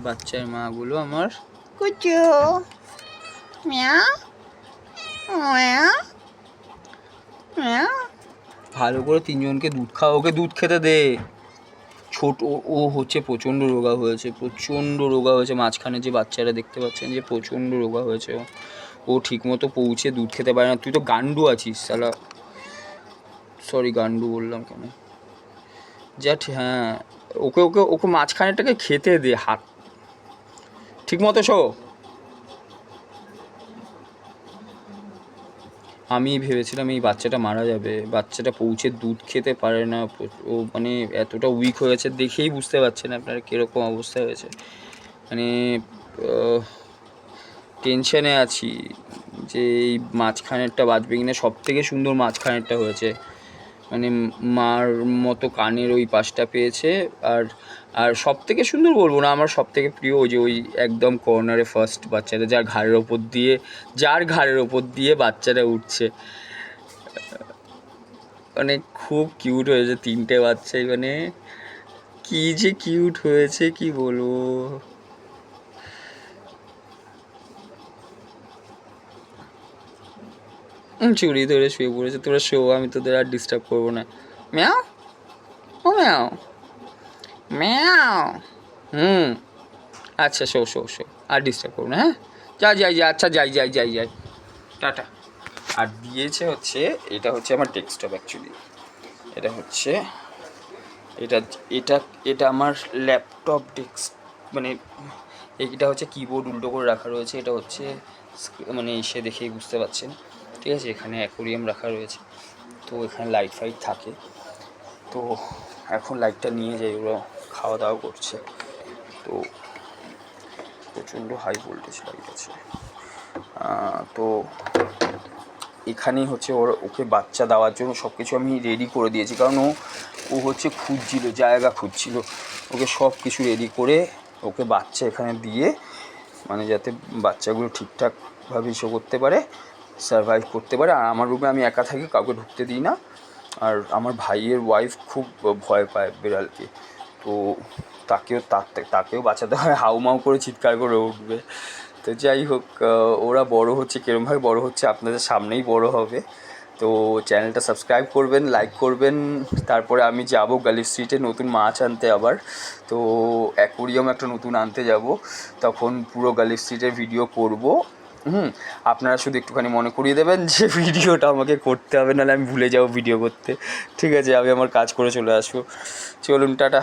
বাচ্চার মাগুলো আমার কুচু Miao Miao Miao. ভালো করে তিনজনকে দুধ খাওয়া, ওকে দুধ খেতে দে। ছোট ও হচ্ছে প্রচণ্ড রোগা হয়েছে মাঝখানে যে বাচ্চারা দেখতে পাচ্ছেন যে প্রচণ্ড রোগা হয়েছে। ও ঠিকমতো পৌঁছে দুধ খেতে পারে না। তুই তো গান্ডু আছিস শালা, সরি গান্ডু বললাম কেন, হ্যাঁ ওকে ওকে ওকে মাঝখানেরটাকে খেতে দে, হাত ঠিকমতো শো। আমি ভেবেছিলাম এই বাচ্চাটা মারা যাবে, বাচ্চাটা পৌঁছে দুধ খেতে পারে না, ও মানে এতটা উইক হয়েছে দেখেই বুঝতে পারছেন আপনারা কীরকম অবস্থা হয়েছে। মানে টেনশানে আছি যে এই মাঝখানেরটা বাঁচবে কিনা। সব থেকে সুন্দর মাঝখানেরটা হয়েছে, মানে মার মতো কানের ওই পাশটা পেয়েছে। আর আর সব থেকে সুন্দর বলবো না, আমার সব থেকে প্রিয় ওই যে ওই একদম কর্নারে ফার্স্ট বাচ্চাটা, যার ঘাড়ের ওপর দিয়ে বাচ্চাটা উঠছে। মানে খুব কিউট হয়েছে তিনটে বাচ্চাই, মানে কি যে কিউট হয়েছে কি বলবো। চুরি ধরে শুয়ে পড়েছে, তোরা শো, আমি তোদের আর ডিস্টার্ব করবো না। ম্যাও ও ম্যাও ম্যাও। আচ্ছা শো শো শো, আর ডিস্টার্ব করবো না, হ্যাঁ যাই আচ্ছা যাই টাটা। আর দিয়েছে হচ্ছে, এটা হচ্ছে আমার ডেস্কটপ অ্যাকচুয়ালি, এটা হচ্ছে এটা এটা এটা আমার ল্যাপটপ ডেস্ক, মানে এইটা হচ্ছে কিবোর্ড উল্টো করে রাখা রয়েছে, এটা হচ্ছে মানে এসে দেখেই বুঝতে পারছেন, ঠিক আছে। এখানে অ্যাকোরিয়াম রাখা রয়েছে, তো এখানে লাইট ফাইট থাকে। তো এখন লাইটটা নিয়ে যাই, ওরা খাওয়া দাওয়া করছে, তো প্রচণ্ড হাই ভোল্টেজ লাইট আছে। তো এখানেই হচ্ছে ওকে বাচ্চা দেওয়ার জন্য সব কিছু আমি রেডি করে দিয়েছি, কারণ ও হচ্ছে জায়গা খুঁজছিল, ওকে সব কিছু রেডি করে ওকে বাচ্চা এখানে দিয়ে, মানে যাতে বাচ্চাগুলো ঠিকঠাকভাবে ইসে করতে পারে, সারভাইভ করতে পারে। আর আমার রুমে আমি একা থাকি, কাউকে ঢুকতে দিই না। আর আমার ভাইয়ের ওয়াইফ খুব ভয় পায় বিড়ালকে, তো তাকেও বাঁচাতে হয়, হাউমাউ করে চিৎকার করে উঠবে। তো যাই হোক, ওরা বড় হচ্ছে, কীরমভাবে বড় হচ্ছে আপনাদের সামনেই বড় হবে। তো চ্যানেলটা সাবস্ক্রাইব করবেন, লাইক করবেন। তারপরে আমি যাব গালি স্ট্রিটে নতুন মাছ আনতে আবার, তো অ্যাকোরিয়াম একটা নতুন আনতে যাব, তখন পুরো গালি স্ট্রিটের ভিডিও করব। আপনারা শুধু একটুখানি মনে করিয়ে দেবেন যে ভিডিওটা আমাকে করতে হবে, নাহলে আমি ভুলে যাবো ভিডিও করতে, ঠিক আছে। আমি আমার কাজ করে চলে আসবো, চলুন টাটা।